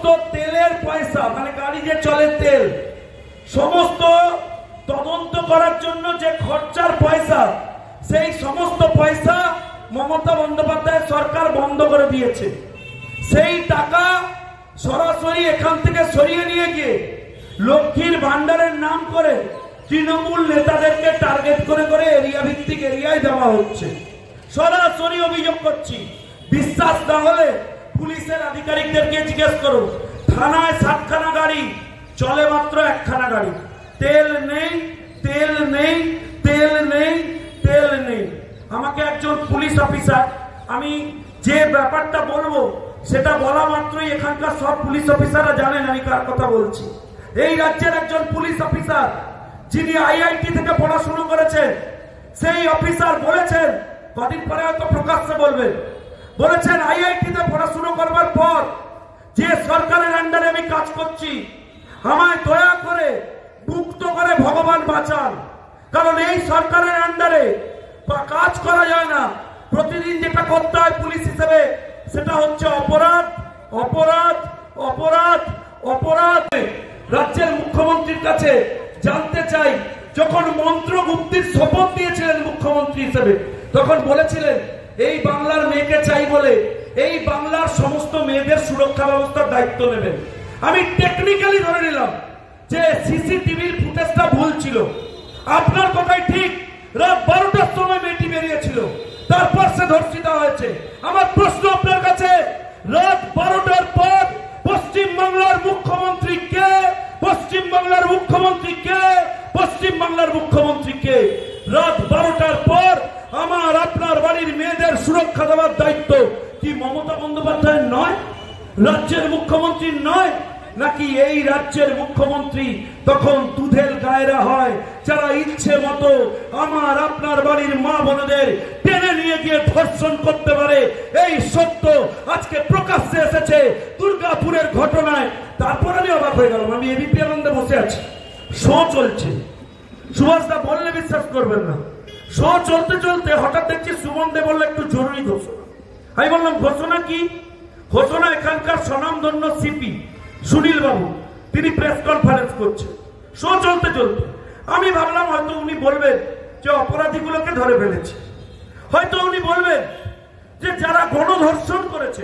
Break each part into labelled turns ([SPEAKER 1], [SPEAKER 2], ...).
[SPEAKER 1] সমস্ত তেলের পয়সা, মানে গাড়ি যে চলে তেল, সমস্ত তদন্ত করার জন্য যে খরচার পয়সা, সেই সমস্ত পয়সা মমতা বন্দ্যোপাধ্যায় সরকার বন্ধ করে দিয়েছে। সেই টাকা সরাসরি এখান থেকে সরিয়ে নিয়ে গিয়ে লক্ষ্মীর ভান্ডারের নাম করে তৃণমূল নেতাদেরকে টার্গেট করে করে এরিয়া ভিত্তিক এরিয়ায় দেওয়া হচ্ছে। সরাসরি অভিযোগ করছি, বিশ্বাস না হলে পুলিশের আধিকারিকদেরকে জিজ্ঞেস করো। থানায় 7খানা গাড়ি, চলে মাত্র 1খানা গাড়ি। তেল নেই, তেল নেই, তেল নেই, তেল নেই। আমাকে একজন পুলিশ অফিসার, আমি যে ব্যাপারটা বলবো সেটা বলা মাত্রই এখানকার সব পুলিশ অফিসাররা জানেন আমি কার কথা বলছি। এই রাজ্যের একজন পুলিশ অফিসার যিনি আইআইটি থেকে পড়াশোনা করেছেন, সেই অফিসার বলেছেন, কদিন পরে হয়তো প্রকাশ্যে বলবেন, বলেছেন আইআইটিতে পড়াশোনা করবার পর যে সরকারের আন্ডারে আমি কাজ করছি, আমায় দয়া করে মুক্ত করে ভগবান বাঁচান। কারণ এই সরকারের আন্ডারে কাজ করা যায় না। প্রতিদিন যেটা করতে হয় পুলিশ হিসেবে সেটা হচ্ছে অপরাধ, অপরাধ, অপরাধ, অপরাধ। রাজ্যের মুখ্যমন্ত্রীর কাছে জানতে চাই, যখন মন্ত্রগুপ্তির শপথ দিয়েছিলেন মুখ্যমন্ত্রী হিসেবে, তখন বলেছিলেন এই বাংলার মেয়েকে চাই বলে এই বাংলার সমস্ত মেয়েদের সুরক্ষা ব্যবস্থার দায়িত্ব নেবেন। আমি টেকনিক্যালি ধরে নিলাম যে সিসিটিভির ফুটেজটা ভুল ছিল। আপনার কথাই ঠিক, রাত 12টার সময় মেয়েটি বেরিয়েছিল, তারপর সে ধর্ষিত হয়েছে। আমার প্রশ্ন আপনার কাছে, রাত 12টার পর পশ্চিম বাংলার মুখ্যমন্ত্রী কে? পশ্চিম বাংলার মুখ্যমন্ত্রী কে? পশ্চিম বাংলার মুখ্যমন্ত্রী কে? রাত 12টার পর আমার আপনার বাড়ির মেয়েদের সুরক্ষা দেওয়ার দায়িত্ব কি মমতা বন্দ্যোপাধ্যায়ের নয়? রাজ্যের মুখ্যমন্ত্রীর নয়? নাকি এই রাজ্যের মুখ্যমন্ত্রী তখন দুধের গায়রা হয়, যারা ইচ্ছে মতো আমার আপনার বাড়ির মা বোনদের টেনে নিয়ে গিয়ে ধর্ষণ করতে পারে? এই সত্য আজকে প্রকাশ্যে এসেছে দুর্গাপুরের ঘটনায়। তারপর আমি অবাক হয়ে গেলাম। আমি এবিপি আনন্দে বসে আছি, শো চলছে, সুভাষদা বললে বিশ্বাস করবেন না, শো চলতে চলতে হঠাৎ দেখছি সুমন দে বললো একটু জরুরি ঘোষণা। আমি বললাম ঘোষণা কি? ঘোষণা এখানকার স্বনামধন্য সিপি সুনীল বাবু, তিনি প্রেস কনফারেন্স করছেন। শো চলতে চলতে আমি ভাবলাম হয়তো উনি বলবেন যে অপরাধীগুলোকে ধরে ফেলেছে, হয়তো উনি বলবেন যে যারা গণধর্ষণ করেছে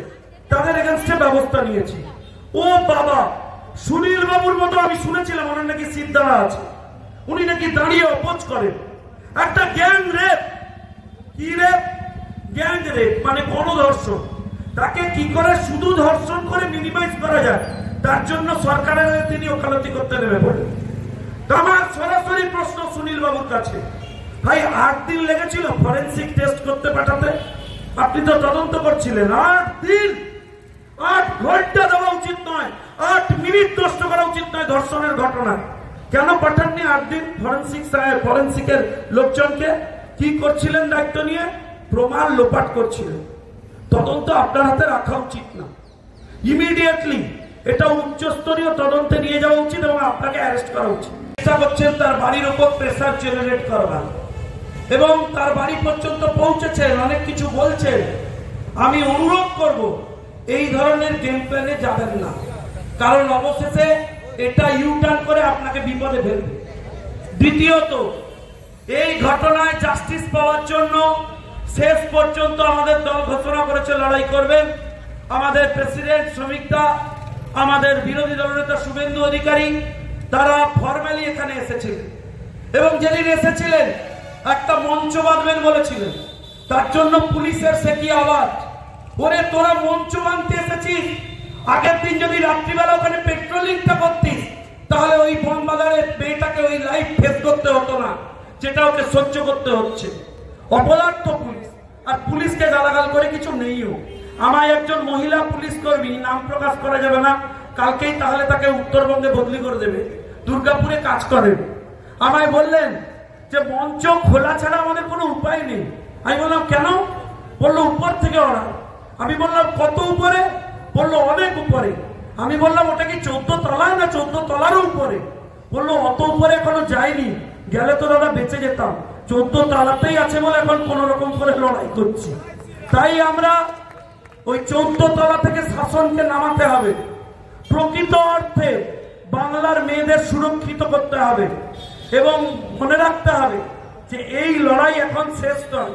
[SPEAKER 1] তাদের এগেনস্টে ব্যবস্থা নিয়েছে। ও বাবা, সুনীল বাবুর মতো আমি শুনেছিলাম ওনার নাকি সিদ্ধারা আছে, উনি নাকি দাঁড়িয়ে অপোজ করেন একটা গ্যাং রেপ। কি রেপ? গ্যাং রেপ মানে গণধর্ষণ। তাকে কি করে শুধু ধর্ষণ করে মিনিমাইজ করা যায়, তার জন্য সরকারের তিনি ওকালতি করতে নেমে পড়েন। আমার সরাসরি প্রশ্ন সুনীল বাবুর কাছে, ভাই 8 দিন লেগেছিল ফরেনসিক টেস্ট করতে পাঠাতে? আপনি তো তদন্ত করছিলেন। 8 দিন, 8 ঘন্টা দেওয়া উচিত নয়, 8 মিনিট নষ্ট করা উচিত নয় ধর্ষণের ঘটনা। কেন পাঠাননি 8 দিন ফরেনসিকের লোকজনকে? কি করছিলেন দায়িত্ব নিয়ে? প্রমাণ লোপাট করছিলেন। তদন্ত আপনার হাতে রাখা উচিত না, ইমিডিয়েটলি এটা উচ্চস্তরীয় তদন্তে নিয়ে যাওয়া উচিত এবং আপনাকে অ্যারেস্ট করা উচিত। চেষ্টা করছেন তার বাড়ির উপর প্রেসার জেনারেট করবার এবং তার বাড়ি পর্যন্ত পৌঁছেছেন, অনেক কিছু বলছেন। আমি অনুরোধ করব এই ধরনের গেম প্ল্যানে যাবেন না, কারণ অবশেষে এটা ইউটার্ন করে আপনাকে বিপদে ফেলবে। দ্বিতীয়ত, এই ঘটনায় জাস্টিস পাওয়ার জন্য শেষ পর্যন্ত আমাদের দল ঘোষণা করেছে লড়াই করবেন। আমাদের প্রেসিডেন্ট শ্রমিক দা, আমাদের বিরোধী দলনেতা শুভেন্দু অধিকারী, তারা ফর্মালি এখানে এসেছিলেন এবং যেদিন এসেছিলেন একটা মঞ্চ বাঁধবেন বলেছিলেন। তার জন্য পুলিশের সে কি আওয়াজ, ওরে তোরা মঞ্চ বাঁধতে এসেছিস, আগের দিন যদি রাত্রিবেলা ওখানে পেট্রোলিংটা করতিস তাহলে ওই বনবাজারের মেয়েটাকে ওই লাইফ ফেস করতে হতো না, যেটা ওকে সহ্য করতে হচ্ছে। অপদার্থ পুলিশ, আর পুলিশকে গালাগাল করে কিছু নেইও। আমায় একজন মহিলা পুলিশ কর্মী, নাম প্রকাশ করা যাবে না, কালকেই তাহলে তাকে উত্তরবঙ্গে বদলি করে দেবে, দুর্গাপুরে কাজ করেন, আমায় বললেন যে মঞ্চ খোলা ছাড়া আমাদের কোনো উপায় নেই। আমি বললাম কেন? বললো উপর থেকে ওরা। আমি বললাম কত উপরে? বললো অনেক উপরে। আমি বললাম ওটা কি 14 তলায় না 14 তলারও উপরে? বললো অত উপরে এখনো যায়নি, গেলে তো দাদা বেঁচে যেতাম, 14 তলাতেই আছে বলে এখন কোন রকম করে লড়াই করছি। তাই আমরা ওই 14 তলা থেকে শাসনকে নামাতে হবে। প্রকৃত অর্থে বাংলার মেয়েদের সুরক্ষিত করতে হবে এবং মনে রাখতে হবে যে এই লড়াই এখন শেষ নয়।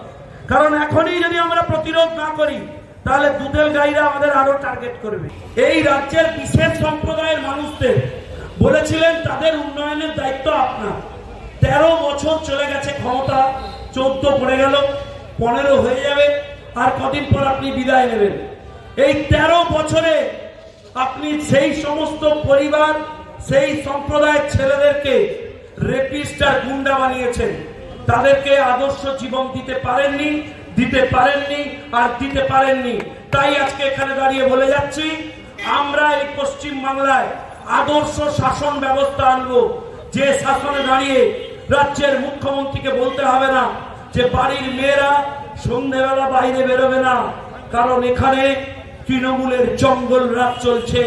[SPEAKER 1] কারণ এখনই যদি আমরা প্রতিরোধ না করি তাহলে দুধেল গাইরা আমাদের আরো টার্গেট করবে। এই রাজ্যের বিশেষ সম্প্রদায়ের মানুষদের বলেছিলেন তাদের উন্নয়নের দায়িত্ব আপনার। 13 বছর চলে গেছে, ক্ষমতা 14 পড়ে গেল, 15 হয়ে যাবে, আর কদিন পর আপনি বিদায় নেবেন। এই 13 বছরে আপনি সেই সমস্ত পরিবার, সেই সম্প্রদায়ের ছেলেদেরকে রেপিস্ট আর গুন্ডা বানিয়েছেন। তাদেরকে আদর্শ জীবন দিতে পারেননি আর দিতে পারেননি। তাই আজকে এখানে দাঁড়িয়ে বলে যাচ্ছি, আমরা এই পশ্চিম বাংলায় আদর্শ শাসন ব্যবস্থা আনবো, যে শাসনে দাঁড়িয়ে রাজ্যের মুখ্যমন্ত্রীকে বলতে হবে না যে বাড়ির মেয়েরা সন্ধ্যেবেলা বাইরে বেরোবে না, কারণ এখানে তৃণমূলের জঙ্গল রাজ চলছে।